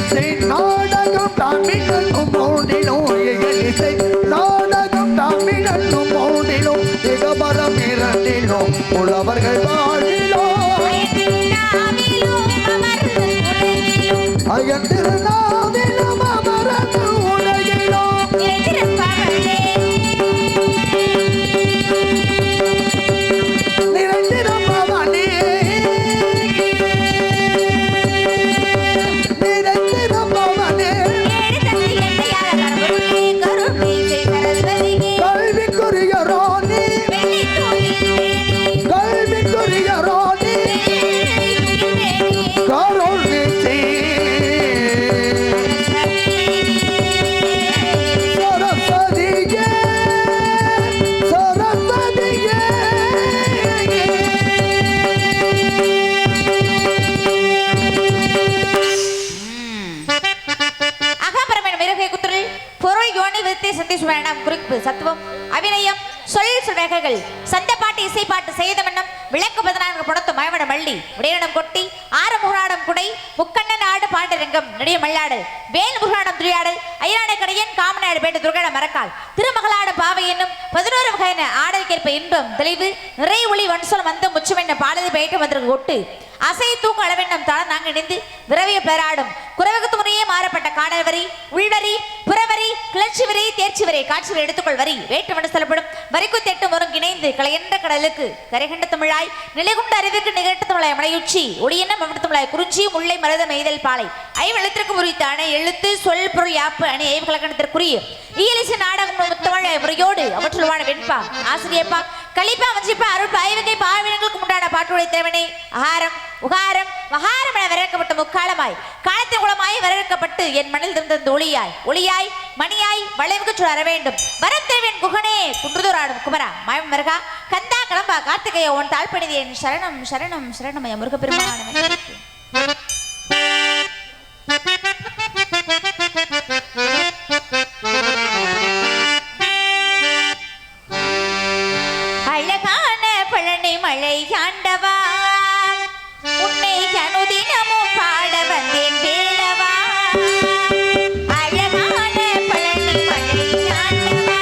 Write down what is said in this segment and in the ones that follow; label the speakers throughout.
Speaker 1: இசை நாடகம் தமிழனும் மோடிலும் இசை நாடகம் தமிழனும் மோடிலும் இகபரம் இரண்டிலும் உழவர்கள் வாழிலும் அயன் திருநாவிலும் அமரது உலகிலும் நிறைந்திருப்பவனே கல்விக்குரிய ராணி கல்விக்குரிய ராணி கருணிச்சி சரஸ்வதியே சரஸ்வதியே
Speaker 2: குறிப்பு சத்துவம் அபிநயம் சொல் சுடகைகள் சந்தப்பாட்டு இசைப்பாட்டு செய்தமன்னம் விளக்கு 14 புடத்து மயமட மள்ளி விடையனம் கொட்டி ஆறு முகராடம் குடை முக்கண்ணன் ஆடு பாண்டரங்கம் நெடிய மல்லாடல் வேல் முகராடம் துரியாடல் ஐயாடை கடையன் காமநாடு பேட்டு துர்கட மரக்கால் திருமகளாடு பாவை என்னும் 11 வகையான ஆடலுக்கேற்ப இன்பம் தெளிவு நிறை ஒளி வன்சொல் வந்த முச்சுமென்ன பாடலை பெயட்டு வந்திருக்கு ஒட்டு அசை தூக்க அளவெண்ணம் தாழ நாங்கள் இணைந்து விரவிய பெறாடும் குறைவகத்து முறையே மாறப்பட்ட காடல் வரி உள்வரி புறவரி கிளர்ச்சி வரி தேர்ச்சி வரி காட்சி வரி எடுத்துக்கொள் வரி வேற்று மனு சொல்லப்படும் வரிக்கு தெட்டும் வரும் இணைந்து கலையென்ற கடலுக்கு கரைகண்ட தமிழாய் நிலைகுண்ட அறிவுக்கு நிகழ்த்த தமிழாய் மலையுச்சி ஒளியென்ன மவிட்டு தமிழாய் குறிஞ்சி முல்லை மருத மெய்தல் பாலை ஐவெழுத்திற்கு முறித்தான எழுத்து சொல் பொருள் யாப்பு அணி ஐவு கலக்கணத்திற்குரிய இயலிசை நாடகம் முத்தமிழ் முறையோடு அவற்றுள்ளான வெண்பா ஆசிரியப்பா கலிப்பா வஞ்சிப்பா அருள் ஐவகை பாவினங்களுக்கு உண்டான பாட்டுடைய தேவனை அகாரம் உகாரம் மகாரம் என வரவேற்கப்பட்ட முக்காலமாய் காலத்தின் குளமாய் வரவேற்கப்பட்டு என் மணில் இருந்த ஒளியாய் ஒளியாய் மணியாய் வளைவுக்கு சொல்ல வர வேண்டும் வரம் தேவன் குகனே குன்றுதோராடும் குமரா மயம் மருகா கந்தா கிளம்பா கார்த்திகைய உன் தாழ்பணிதி என் சரணம் சரணம் சரணமய முருக பெருமானமே அழகான பழனி மழை ஆண்டவா உன்னை அனுதினமும் பாட வந்தேன் வேலவா அழகான பழனி மழை ஆண்டவா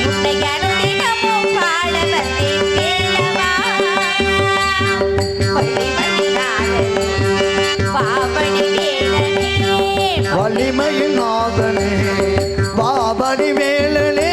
Speaker 2: உன்னை அனுதினமும் பாட வந்தேன் வேலவா
Speaker 1: வலிமையின் நாதனே பாபடி வேலனே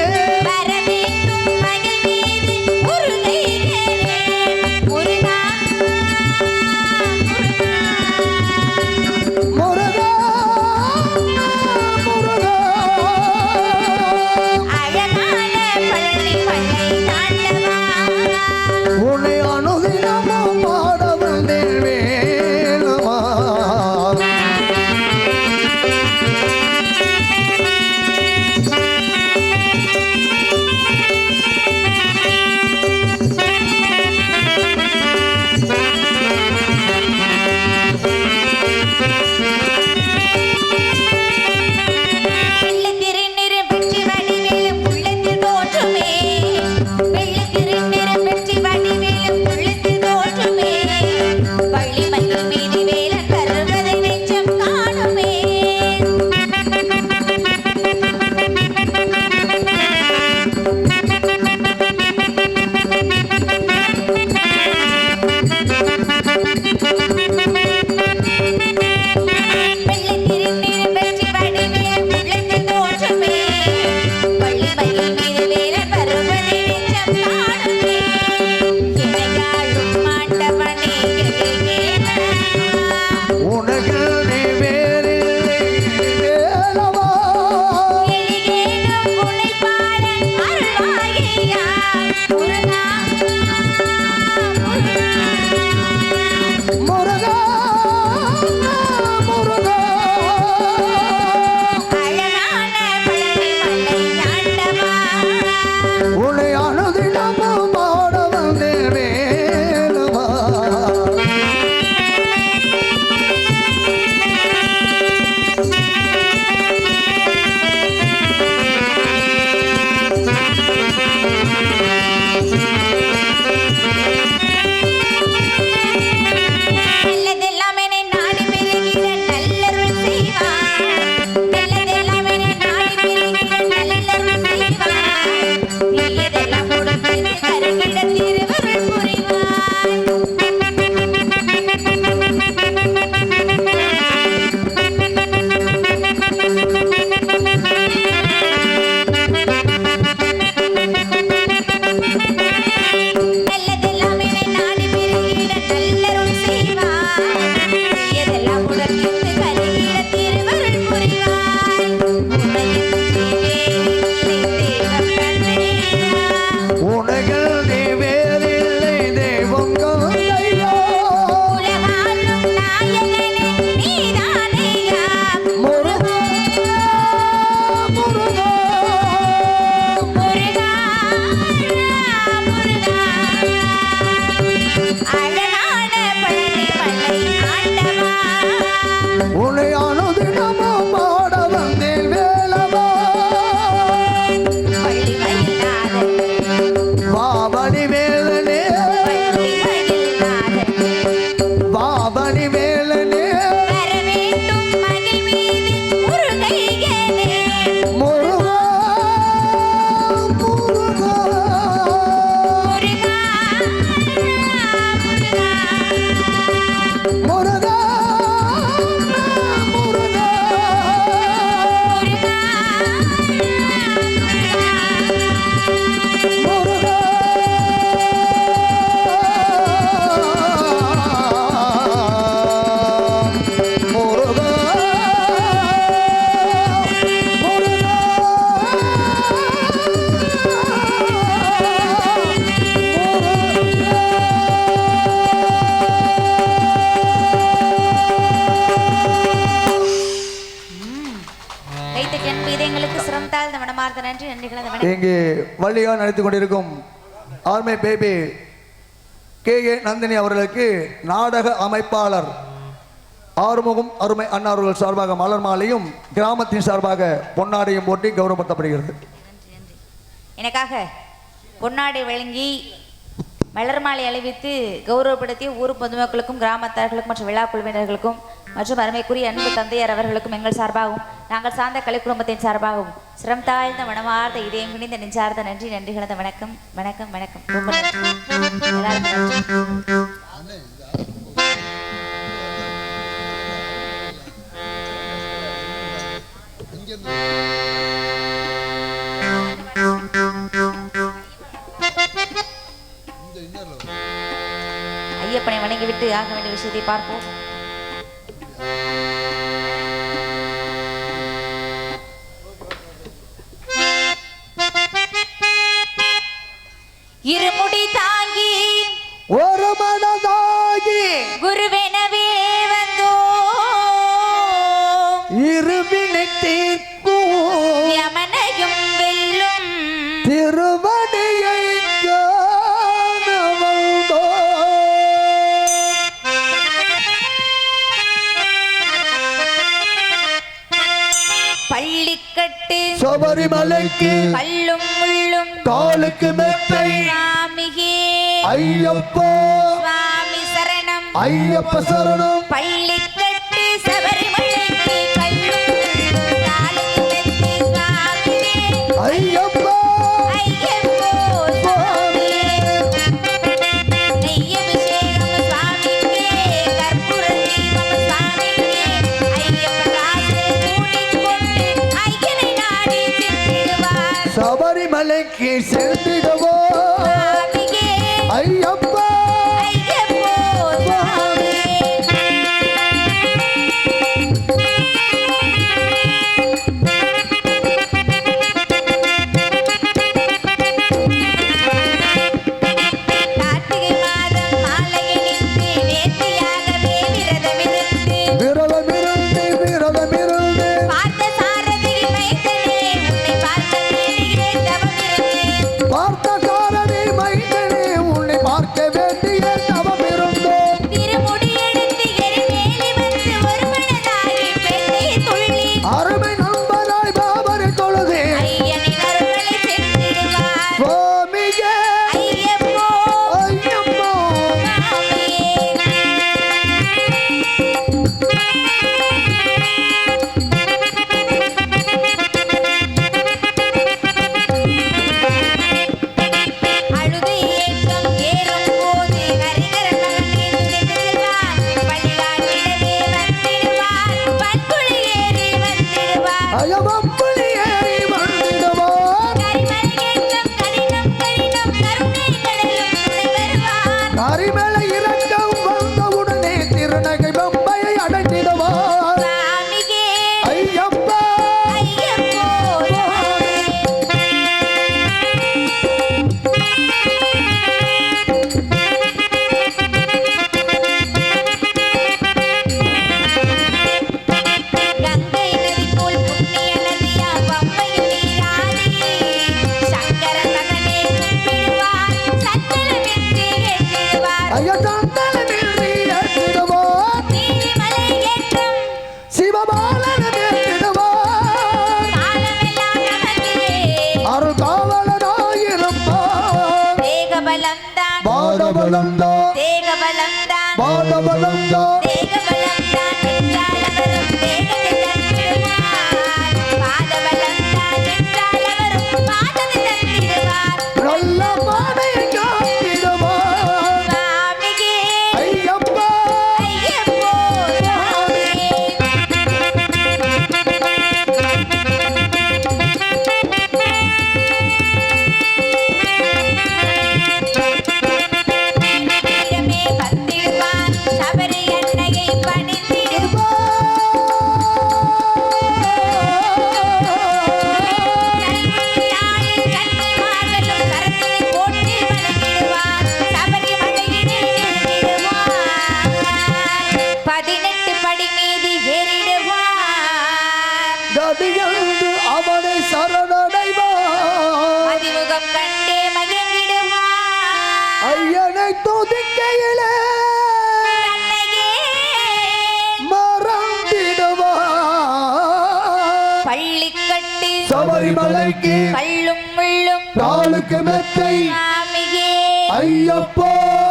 Speaker 2: அன்பு இதயங்களுக்கு சிறந்தால் இந்த மனமார்ந்த நன்றி நன்றிகள் அந்த வணக்கம்.
Speaker 1: இங்கு வள்ளியாக நடித்துக் கொண்டிருக்கும் ஆர்மை பேபி KA நந்தினி அவர்களுக்கு நாடக அமைப்பாளர் ஆறுமுகம் அருமை அண்ணா அவர்கள் சார்பாக மலர் மாலையும் கிராமத்தின் சார்பாக பொன்னாடையும் போட்டி கௌரவப்படுத்தப்படுகிறது.
Speaker 2: எனக்காக பொன்னாடை வழங்கி மலர் மாலை அணிவித்து கௌரவப்படுத்திய ஊர் பொதுமக்களுக்கும் கிராமத்தார்களுக்கும் மற்றும் விழா குழுவினர்களுக்கும் மற்றும் அருமைக்குரிய அன்பு தந்தையார் அவர்களுக்கும் எங்கள் சார்பாகவும் நாங்கள் சார்ந்த கலை குடும்பத்தின் சார்பாகவும் சிரம் தாழ்ந்த மனமார்ந்த இதயம் இணைந்த நெஞ்சார்ந்த நன்றி நன்றிகளந்த வணக்கம் வணக்கம் வணக்கம். ரொம்ப நன்றி. எல்லாருக்கும் நன்றி. ஐயப்பனை வணங்கிவிட்டு ஆக வேண்டிய விஷயத்தை பார்ப்போம். இருமுடி தாங்கி
Speaker 1: ஒரு மனதாகி
Speaker 2: குருவெனவே வந்தோ
Speaker 1: இருவினை தீர்க்கும்
Speaker 2: யமனையும் வெல்லும்
Speaker 1: திருவடியை காண வந்தோம்.
Speaker 2: பள்ளிக்கட்டு
Speaker 1: சபரிமலைக்கு
Speaker 2: கல்லும் முள்ளும்
Speaker 1: காலுக்கு மெத்தை
Speaker 2: சுவாமியே
Speaker 1: ஐயப்பா
Speaker 2: சுவாமி சரணம்
Speaker 1: ஐயப்ப சரணம்.
Speaker 2: பள்ளிக்கட்டு சபரிமலைக்கு கல்லும் முள்ளும் காலுக்கு மெத்தை சுவாமியே
Speaker 1: ஐயப்பா
Speaker 2: ஐயப்போ சுவாமியே நெய்யபிஷேகம் சுவாமிக்கே கற்பூர தீபம் சுவாமிக்கே ஐயப்ப ராசை கூட்டிக்கொண்டு ஐயனை நாடி சென்றிடுவார்
Speaker 1: சபரிமலைக்கு சென்றிடுவோம்
Speaker 2: சுவாமியே
Speaker 1: ஐயப்பா
Speaker 2: ஐயப்போ சுவாமியே கார்த்திகை மாதம் மாலையணிந்து நேர்த்தியாகவே விரதமிருந்து
Speaker 1: விரதமிருந்து விரதமிருந்து
Speaker 2: பார்த்த சாரதி மைந்தனே உன்னை பார்க்க வேண்டியே தவமிருந்து
Speaker 1: பார்த்த சாரதி மைந்தனே உன்னை பார்க்க வேண்டிய தவமிருந்தோம்.
Speaker 2: திருமுடி எடுத்து எரிமேலி வந்து ஒரு மனதாகி பெண்ணை துள்ளி
Speaker 1: அருமை நண்பராய் பாபரை தொழுது
Speaker 2: ஐயனின் அருள்களை சென்றிடுவார்
Speaker 1: சுவாமியே
Speaker 2: ஐயப்போ
Speaker 1: ஐயப்பா
Speaker 2: சுவாமியே அழுது ஏக்கம் ஏறும் போது ஹரிகர மகனே துணிந்து செல்வார் பள்ளிகாட்டிடவே வந்திடுவார் பண்புலி ஏறி வந்திடுவார்
Speaker 1: அயமப்புலி ஏறி வந்திடுவார்.
Speaker 2: கரிமலை ஏற்றம் கடினம் கடினம் கருணை கடலும் துணை வருவார்
Speaker 1: கரிமலை இறக்கம் வந்தவுடனே திருநகை பம்பையை அடைந்திடுவார்.
Speaker 2: சுவாமியே
Speaker 1: ஐயப்பா
Speaker 2: ஐயப்போ சுவாமியே கங்கை நதி போல் புண்ணிய நதியா பம்பையில் நீராடி சங்கர மகனே கும்பிடுவார் சஞ்சலமின்றி ஏற்றிடுவார்
Speaker 1: ஐயத்தந்தலமின்றி ஏற்றிடுவார்.
Speaker 2: நீலிமலை ஏற்றம்
Speaker 1: சிவபாலனம் ஏற்றிடுவார்.
Speaker 2: காலமெல்லாம் நமக்கே
Speaker 1: அருள் காவலனாயிருப்பார்.
Speaker 2: தேகபலம்தான்
Speaker 1: பாதபலம்தான்
Speaker 2: தேகபலம்தான்
Speaker 1: பாதபலம்தான்
Speaker 2: தேகபலம்தான் என்றால் அவரும் தேகத்தை தந்திடுவார் பாதபலம்தான் என்றால் அவரும் பாதத்தை தந்திடுவார்
Speaker 1: நல்ல பாதையை காத்திடுவார்.
Speaker 2: சுவாமியே
Speaker 1: ஐயப்பா
Speaker 2: ஐயப்போ சுவாமியே வீரமே வந்திடுவார் சபரி அன்னையை
Speaker 1: கதியந்து அவனை சரணடைவான்
Speaker 2: அதிமுகம் கண்டே மகிழ்ந்திடுவான்
Speaker 1: ஐயனை துதிக்கையிலே மறந்திடுவான்
Speaker 2: பள்ளி கட்டி
Speaker 1: சபரிமலைக்கு
Speaker 2: கள்ளும் முள்ளும்
Speaker 1: காலுக்கு மெத்தை
Speaker 2: சாமியே
Speaker 1: ஐயப்போ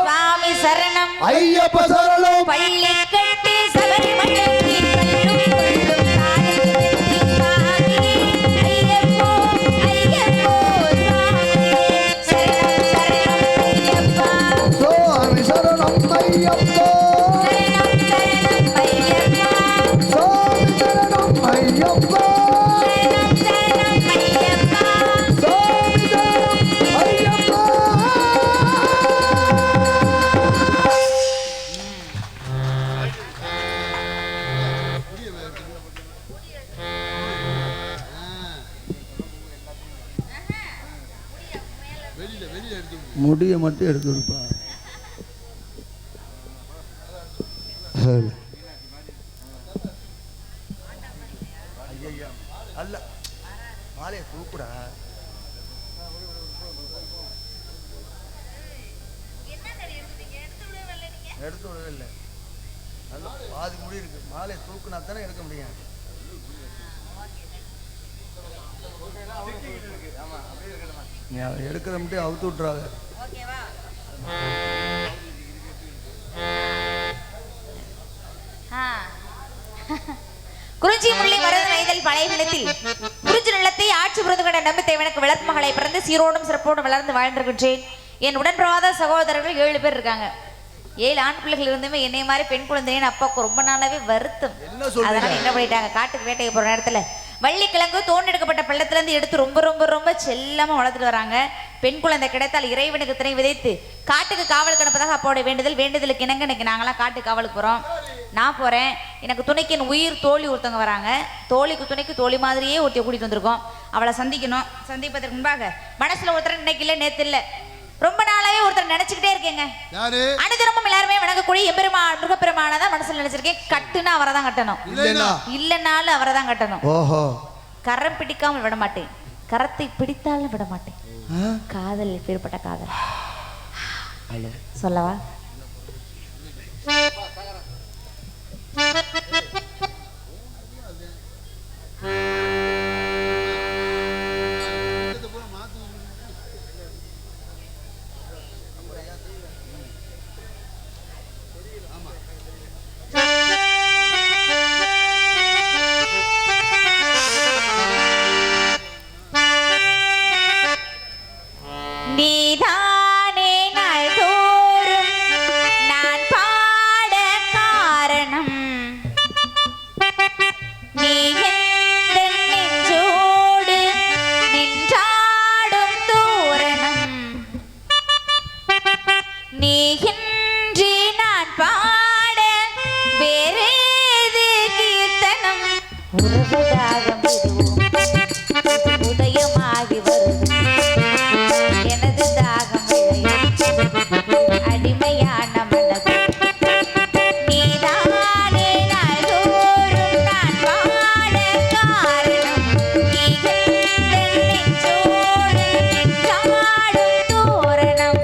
Speaker 2: சுவாமி சரணம்
Speaker 1: ஐயப்ப சரணம்
Speaker 2: பள்ளி கட்டி சபரிமலைக்கு கள்ளும் முள்ளும் காலுக்கு மெத்தை சாமியே ஐயப்போ ஐயப்போ சுவாமி சரணம்
Speaker 1: சுவாமி
Speaker 2: சரணம் ஐயப்பா
Speaker 1: சரணம் ஐயப்போ
Speaker 2: சரணம் சரணம் ஐயப்பா
Speaker 1: சுவாமி சரணம் ஐயப்போ
Speaker 2: சரணம் ஐயப்பா
Speaker 1: சுவாமி சரணம் ஐயப்போ முடிய மட்டும் எடுத்து கொடுப்பா அல்ல மாலையை தூக்குடா எடுத்து விடவே இல்லை நல்ல பாதி முடி இருக்கு மாலையை தூக்குனா தானே எடுக்க முடியும் நீ எடுக்கிற மட்டும் அவுத்து விட்டுறாங்க
Speaker 2: குறிஞ்சி முல்லை மருது நெய்தல் பழைய நிலத்தில் குறிஞ்சி நிலத்தை ஆட்சி புரிந்து கொண்ட நம்பித்தை எனக்கு விளக்கு மகளை பிறந்து சீரோடும் சிறப்போடும் வளர்ந்து வாழ்ந்திருக்கின்றேன். என் உடன்பிரவாத சகோதரர்கள் 7 பேர் இருக்காங்க. 7 ஆண் பிள்ளைகள் இருந்துமே என்னைய மாதிரி பெண் குழந்தைன்னு அப்பாவுக்கு ரொம்ப நாளாவே வருத்தம். அதனால என்ன பண்ணிட்டாங்க, காட்டுக்கு வேட்டைக்கு போற நேரத்துல வள்ளிக்கிழங்கு தோண்டெடுக்கப்பட்ட பள்ளத்துல இருந்து எடுத்து ரொம்ப ரொம்ப ரொம்ப செல்லமா வளர்த்துட்டு வராங்க. பெண் குழந்தை கிடைத்தால் இறைவனுக்கு திணை விதைத்து காட்டுக்கு காவல் கிடப்பதாக அப்பாவுடைய வேண்டுதலுக்கு இணங்க இன்னைக்கு நாங்களாம் காட்டுக்கு காவலுக்கு போறோம். நான் போறேன். எனக்கு துணைக்கு என் உயிர் தோழி ஒருத்தவங்க வராங்க. தோழிக்கு துணைக்கு தோழி மாதிரியே ஒருத்தைய கூட்டிட்டு வந்திருக்கோம். அவளை சந்திக்கணும். சந்திப்பதற்கு முன்பாக மனசுல ஒருத்தர் இன்னைக்கு இல்லை நேத்து இல்லை ரொம்ப நாளாவே ஒருத்தர் நினைச்சுக்கிட்டே இருக்கேங்க. அனுதினமும் எல்லாருமே வணங்கக்கூடிய எம்பெருமான் முருகப்பெருமானதான் மனசுல நினைச்சிருக்கேன். கட்டுனா அவரை தான் கட்டணும், இல்லைனாலும் அவரை தான் கட்டணும்.
Speaker 1: ஓஹோ,
Speaker 2: கரம் பிடிக்காமல் விட மாட்டேன், கரத்தை பிடித்தாலும் விட மாட்டேன். காதல் பேர்பட்ட காதல் சொல்லவா? நீதானே நாள்தோறும் நான் பாட காரணம், நீ எந்த நெஞ்சோடு நின்றாடும் தோரணம், நீ இன்றி நான் பாட வேறேது கீர்த்தனம். உறவுதாகம் உதயமாகி வருது எனது தாகம் அடிமையான மனது. நீதானே நாள்தோறும் நான் பாட காரணம், நீ நெஞ்சோடு நின்றாடும் தோரணம்.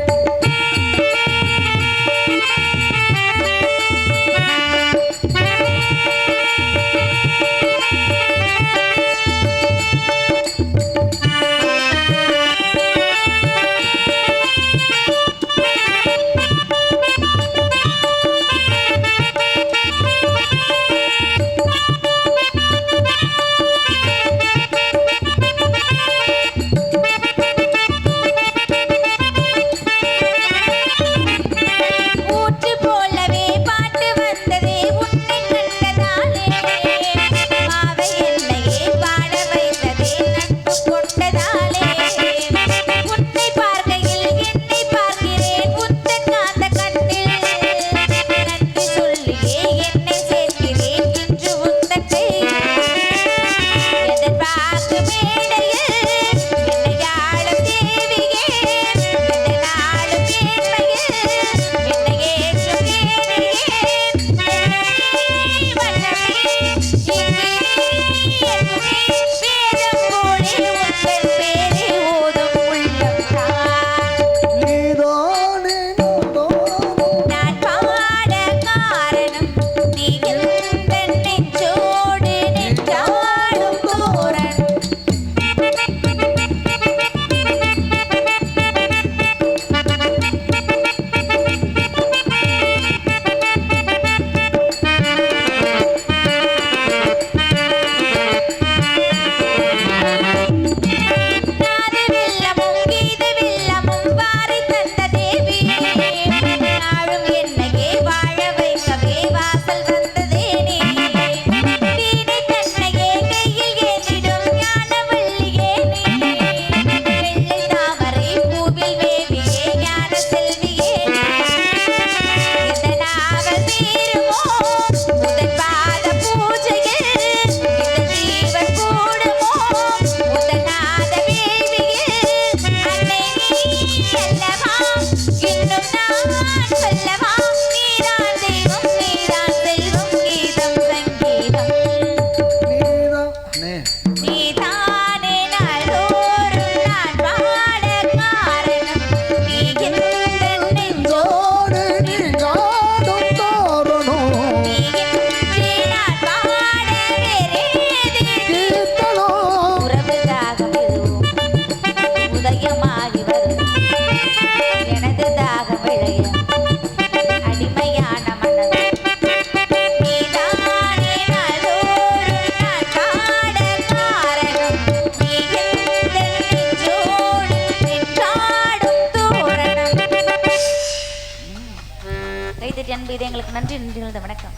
Speaker 2: இதயங்களுக்கு நன்றி கலந்த வணக்கம்.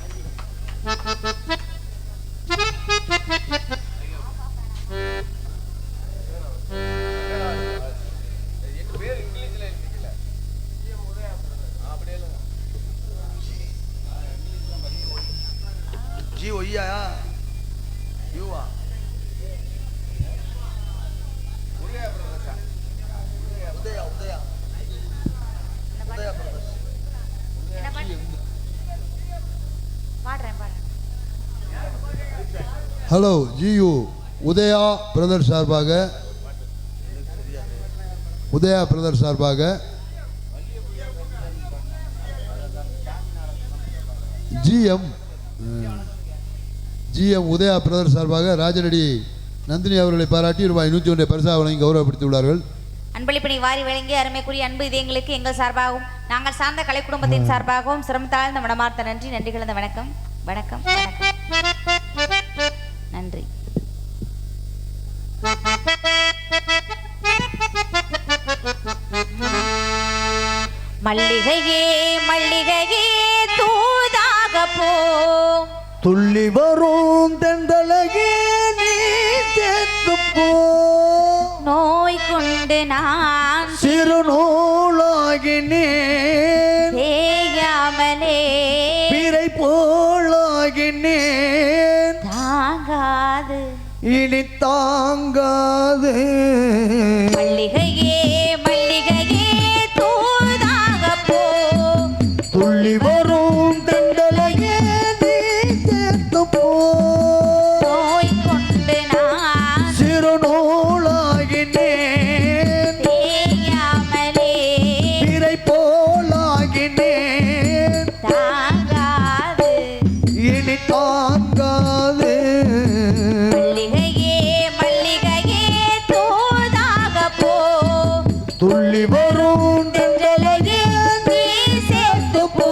Speaker 1: ஜி ஒய்யா யூவா உதயா உதயா உதயா
Speaker 3: ஹலோ ஜியு உதயா பிரதர் சார்பாக ஜிஎம் உதயா பிரதர் சார்பாக ராஜனடி நந்தினி அவர்களை பாராட்டி ரூபாய் 101 பரிசாக வழங்கி கௌரவப்படுத்தியுள்ளார்கள்.
Speaker 2: அன்பளிப்பணி வாரி வழங்கி அருமைக்குரிய அன்பு இதயங்களுக்கு எங்கள் சார்பாகவும் நாங்கள் சார்ந்த கலை குடும்பத்தின் சார்பாகவும் சிரம் தாழ்ந்த மனமார்த்த நன்றி கலந்த வணக்கம் வணக்கம் நன்றி. மல்லிகையே மல்லிகையே தூதாக போ
Speaker 1: துள்ளி வரும் தென்றலகே நீ சேர்த்து போ
Speaker 2: நோய் கொண்டு நான்
Speaker 1: சிறு நூலாகினேன்
Speaker 2: தேயாமலே
Speaker 1: பிறை போலாகினேன்
Speaker 2: தாங்காது
Speaker 1: இனி தாங்காது
Speaker 2: மல்லிகையே மல்லிகையே தூதாக போ
Speaker 1: துள்ளி வரும் தென்றலகே நீ சேர்த்து போ
Speaker 2: நோய் கொண்டு நான்
Speaker 1: சிறு நூலாகினேன்
Speaker 2: தேயாமலே
Speaker 1: பிறை போலாகினேன்
Speaker 2: தாங்காது
Speaker 1: இனி தாங்காது
Speaker 2: மல்லிகையே மல்லிகையே தூதாக போ
Speaker 1: துள்ளி வரும் தென்றலகே
Speaker 2: நீ சேர்த்து போ.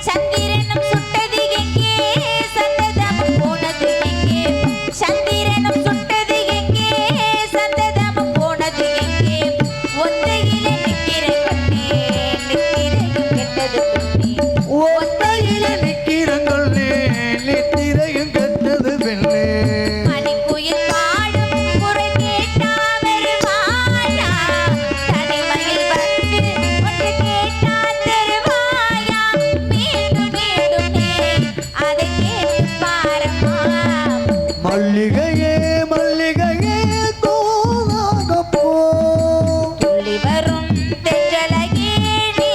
Speaker 2: சந்திரனும் சுட்டது எங்கே சந்ததமும் போனது எங்கே சந்திரனும் சுட்டது எங்கே சந்ததமும் போனது எங்கே ஒத்தையிலே நிற்கிற கண்ணே நித்திரையும் கெட்டது பெண்ணே
Speaker 1: ஒத்தையில நிக்கிறங்கள் நித்திரையும் கெட்டது பெண்ணே
Speaker 2: மணிக்குயில் பாடும் குரல் கேட்டா வருவாயா தனிமையில் வந்து ஒன்று கேட்டா தருவாயா மீண்டும் மீண்டும் நீ அதை கேட்டு பாரம்மா
Speaker 1: மல்லிகையே மல்லிகையே தூதாக போ
Speaker 2: துள்ளி வரும் தென்றலகே நீ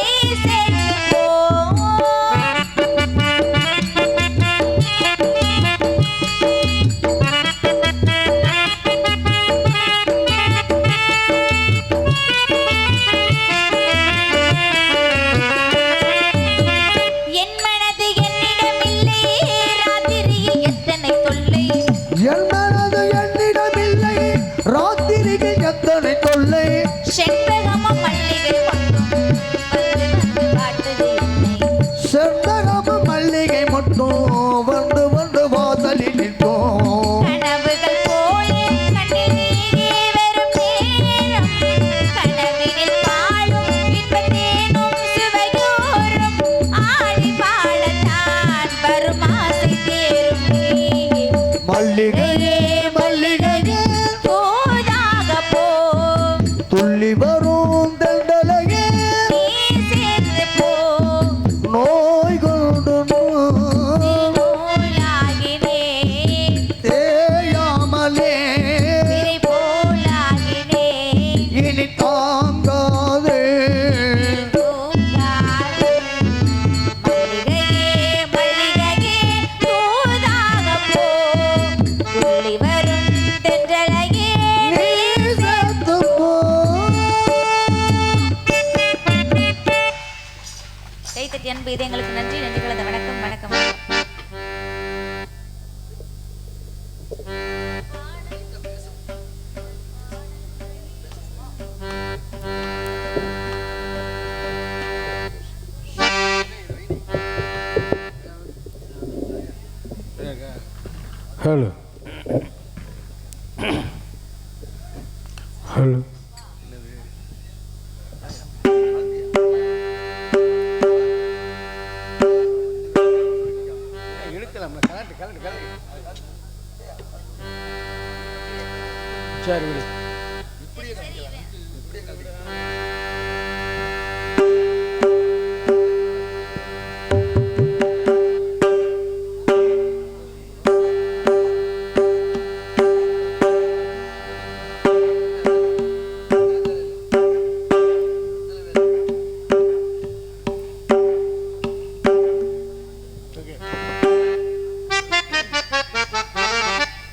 Speaker 2: சேர்த்து போ. என் மனது என்னிடமில்லை ராத்திரியில் எத்தனை தொல்லை
Speaker 1: என் மனது என்னிடமில்லை ராத்திரிக்கு எத்தனை தொல்லை
Speaker 2: செண்பகமும் மல்லிகை மட்டும் வந்து வந்து காட்டுது என்னை
Speaker 1: செந்தகமும் மல்லிகை மட்டும் வந்து வந்து வாசலில் நிற்கும்
Speaker 2: கனவுகள் போலே கண்ணில் நீரே வரும் நேரம் கனவினில் பாழும் இன்பத்தேனும் சுவையோரும் ஆடி பாடத்தான் வரும் ஆசை தேரும் நீ
Speaker 1: மல்லிகையே மல்லிகையே
Speaker 2: போதாக போ
Speaker 1: துள்ளி வரும் தென்றலகே
Speaker 2: நீ சேர்ந்து போ
Speaker 1: நோய் கொண்டு
Speaker 2: நோயாகினே
Speaker 1: தேயாமலே
Speaker 2: பிறை போலாகினே
Speaker 1: இனி தாங்காதே
Speaker 2: தூங்காது மல்லிகையே மல்லிகையே தூதாக போ துள்ளி வரும் தென்றலையே
Speaker 1: நீ சேர்த்து போ
Speaker 2: கைத்தட்டி அன்பு இதயங்களுக்கு நன்றி கலந்த வணக்கம் வணக்கம்
Speaker 4: ஹலோ ஹலோ சரி விடு.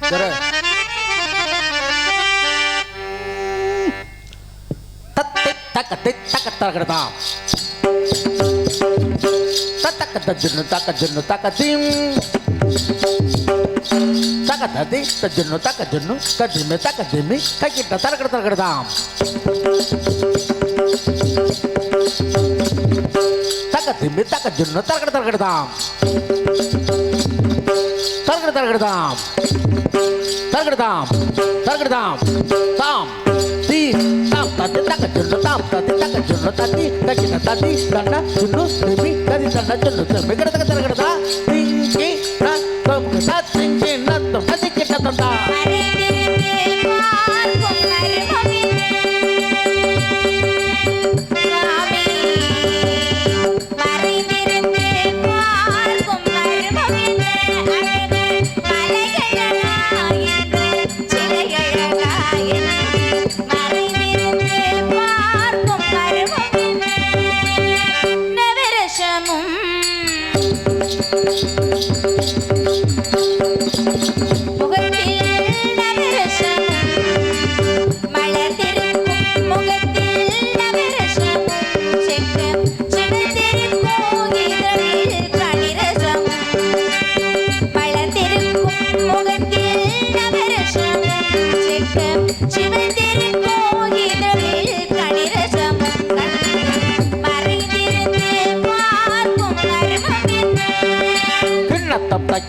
Speaker 4: சரி.
Speaker 5: தத்தை தக்கத்தை தக்கத்தாகடதாம் தத்தக்க ஜுன்னு தக்க ஜுன்னு தக்கத்திம் தக்கததி தஜுன்னு தக்க ஜுன்னு கஜிமி தக்க ஜிமி கைக்கிட்ட தரகடதாம் தக்கதிமி தக்க ஜுன்னு தரகடதாம் தரகடதாம் தரகடதாம் தரகடதாம் தாம் தி தாம் தத்தி தக்க ஜுன்னு தாம் தத்தி தக்க ஜுன்னு தத்தி கைக்கிட்ட தத்தி தன்ன ஜுன்னு திமி கதி தன்ன ஜுன்னு திமி கடதக தரகடதா திங்கி நத்தம் சத்திங்கி நத்தம் கதிக்கிட்ட தந்தா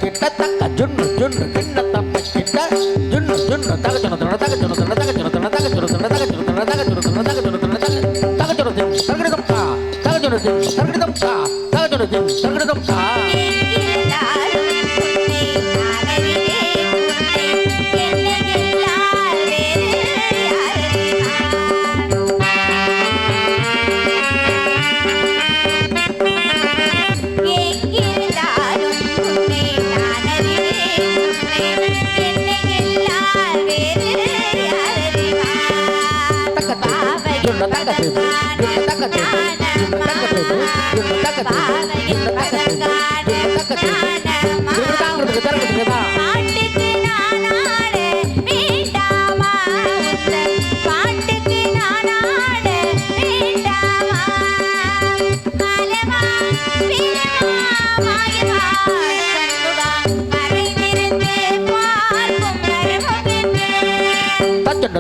Speaker 5: கிட்ட தக்க ஜுன்னு ஜுன்னு கிண்ணத்தம் கிட்ட ஜுன்னு ஜுன்னு தக ஜுன்னு தக தக ஜுன்னு தக தக ஜுன்னு தக தக ஜுன்னு தக தக ஜுன்னு தக தக ஜுன்னு தக தக ஜுன்னு தக ஜுன்னு தகடதம் கா தக ஜுன்னு தகடதம் கா தக ஜுன்னு தகடதம் கா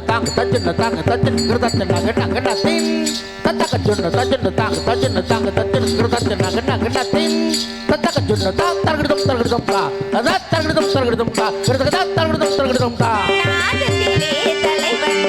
Speaker 5: tang tajun tang tajun gerdat naga naga tin tataka jun tajun tang tajun tang tajun gerdat naga naga tin tataka jun tang targedum ka adat targedum ka gerdat targedum ka நாதத்திலே தலைவன்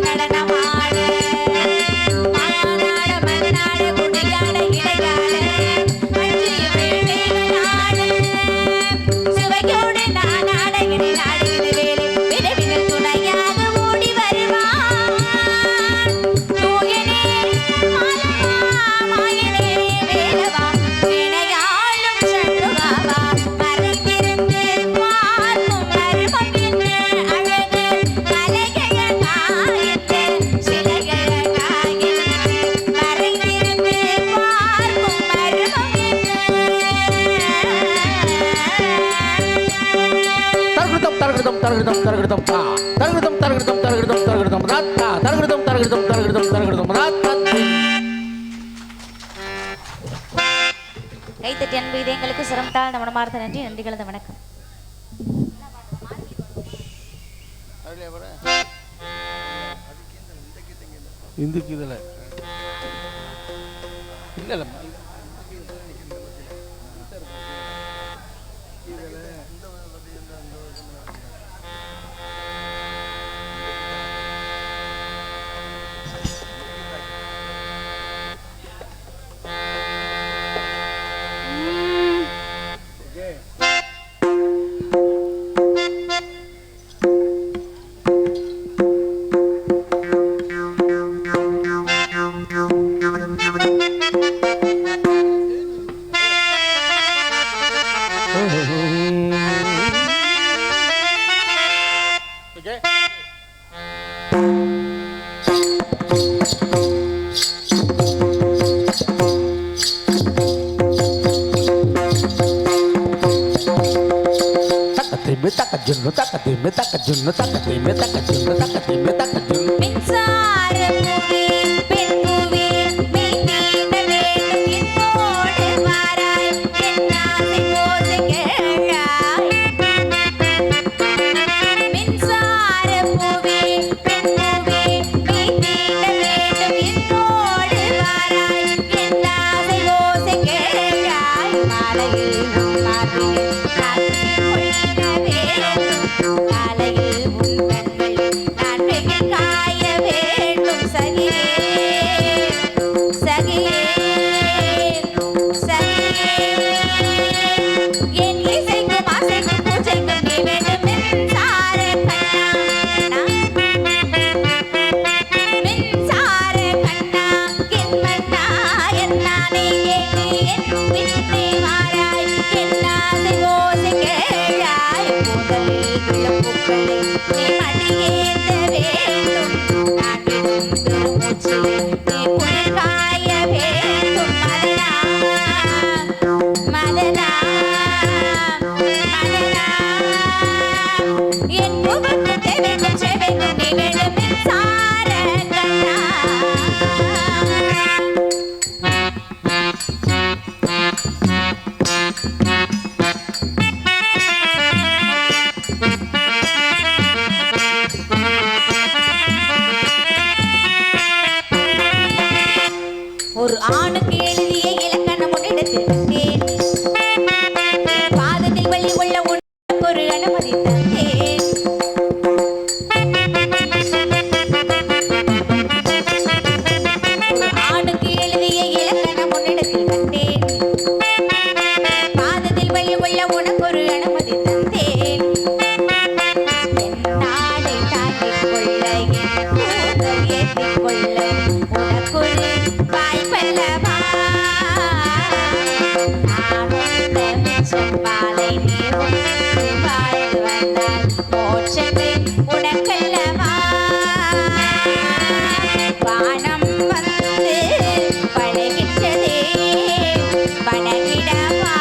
Speaker 5: நடனமாட தரகிருதம் தரகிருதம் தா தரகிருதம் தரகிருதம் தரகிருதம் தரகிருதம் ராத்தா தரகிருதம் தரகிருதம் தரகிருதம் தரகிருதம் ராத்தா.
Speaker 2: கைத்தட்டி அன்பு இதயங்களுக்கு சிரமத்தால் மனமார்ந்த நன்றி. நன்றி கலந்த வணக்கம்.
Speaker 4: இந்துக்கு இதில் இல்லை இல்லை
Speaker 2: ஒரு ஆணுக்கு எழுதிய இலக்கணம் உன்னிடத்தில் தந்தேன். பாதத்தில் வள்ளி உள்ள உனக்கு ஒரு அனுமதி தந்தேன். ஒரு ஆணுக்கு எழுதிய இலக்கணம் உன்னிடத்தில் தந்தேன். பாதத்தில் வள்ளி உள்ள உனக்கு ஒரு அனுமதி தந்தேன். என் நாடை தாங்கிக் கொள்ள என் கூந்தல் ஏற்றிக் கொள்ள உனக்கொரு வாய்ப்பல்லவா. ஆனந்த மிச்சப்பாலை நீர் உண்டு வாழ்ந்து வந்தால் மோட்சமே உனக்கல்லவா. வானம் வந்து பழகின்றதே வணங்கிடவா.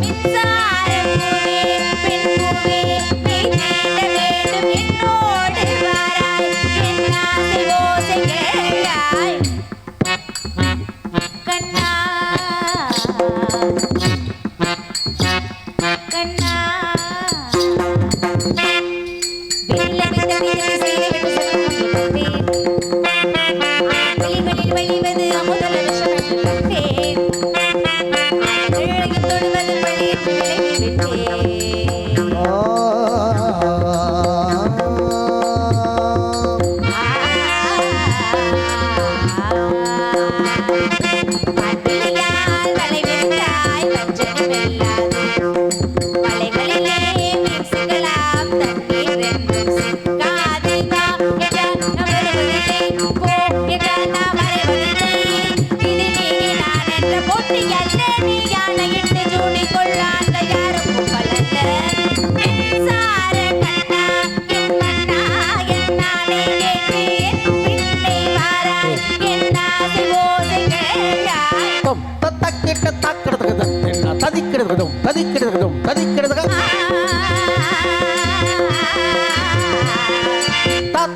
Speaker 2: மின்சார பூவே பெண் பூவே நீ தீண்ட வேண்டும் என்னோடு வாராய். என் ஆசை ஓசை கேளாய் கண்ணா கண்ணா.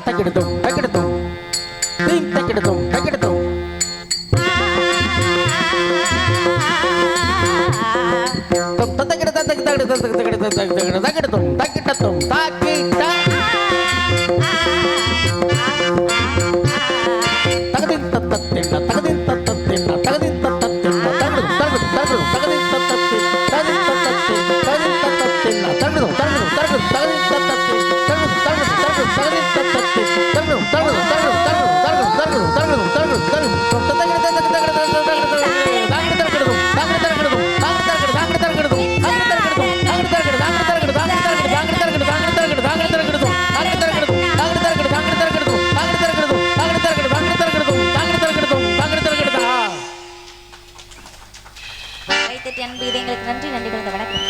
Speaker 5: தக்கிடுதும் தக்கிடுதும் தீம் தக்கிடுதும் தக்கிடுதும் தக்கிடுதும் தக்கிட்டதும் தாக்கிட்ட தகதின் தத்தத்தின் தகதின் தத்தத்தின் தகதின் தத்தத்தின் தகடும் தகடும் தகடும் தகதின் தத்தத்தின் தகதின் தத்தத்தின் தகதின் தத்தத்தின் தகடும் தகடும் தகடும் தகதின் தத்தத்தின் தகடும் தகடும் தகடும் தகதின் தத்தத்தின் தகடும் தகடும் தகடும் தகடும் தகடும் தகடும் தகடும்
Speaker 2: கைத்தட்டி அன்பு இதயங்களுக்கு நன்றி நன்றி கலந்த வணக்கம்.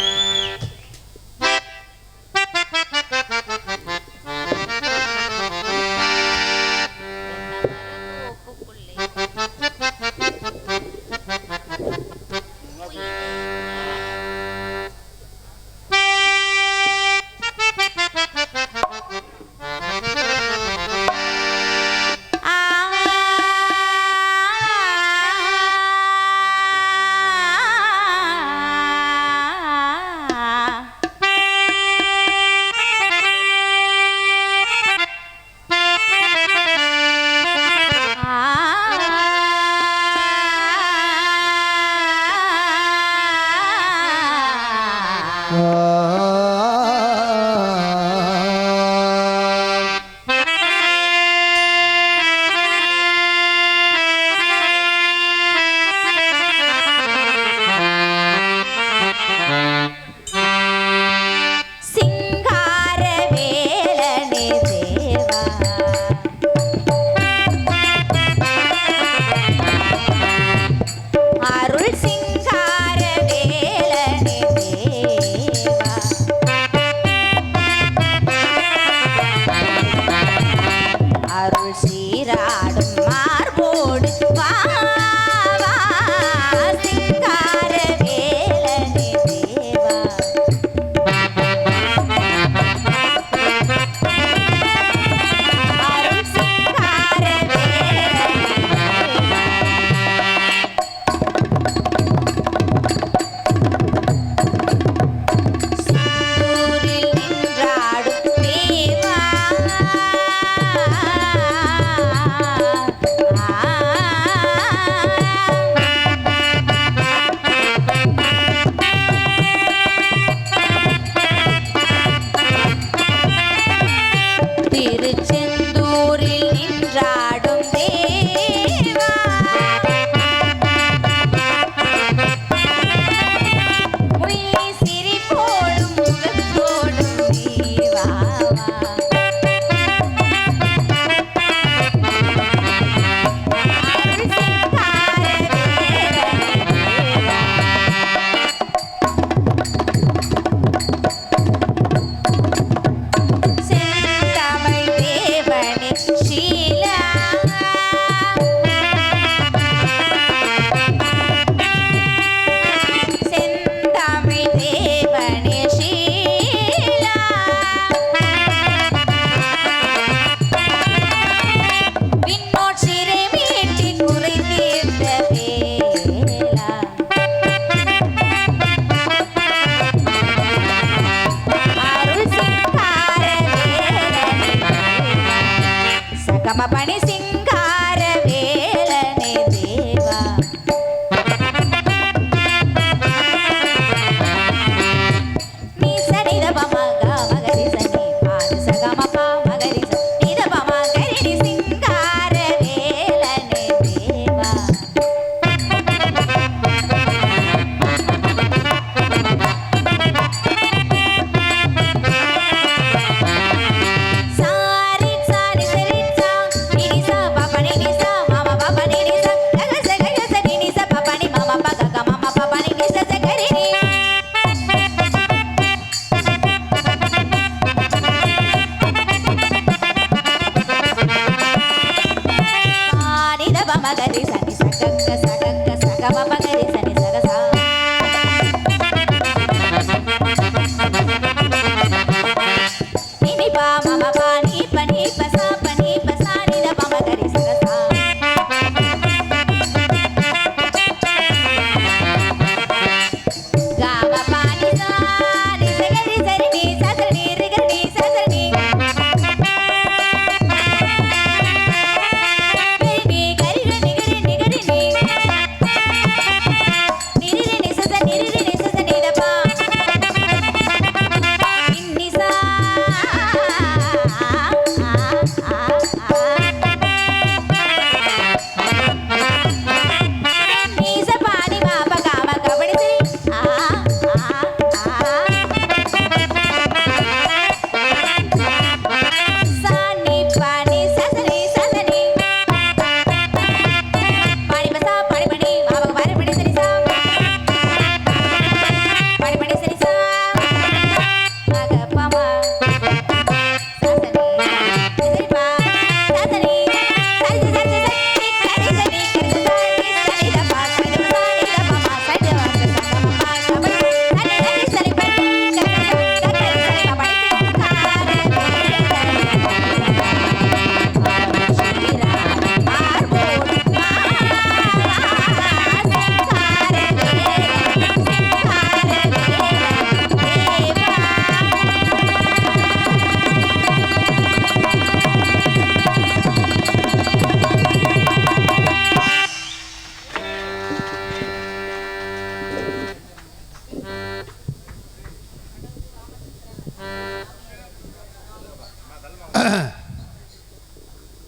Speaker 6: Sari, sari, sari, sari,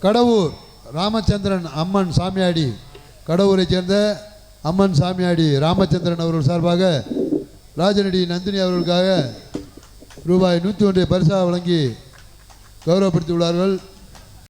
Speaker 3: Kadavur Ramachandran அம்மன் சாமியாடி, கடவுரைச் சேர்ந்த அம்மன் சாமியாடி ராமச்சந்திரன் அவர்கள் சார்பாக ராஜநடி நந்தினி அவர்களுக்காக ரூபாய் 101 பரிசாக வழங்கி கௌரவப்படுத்தியுள்ளார்கள்.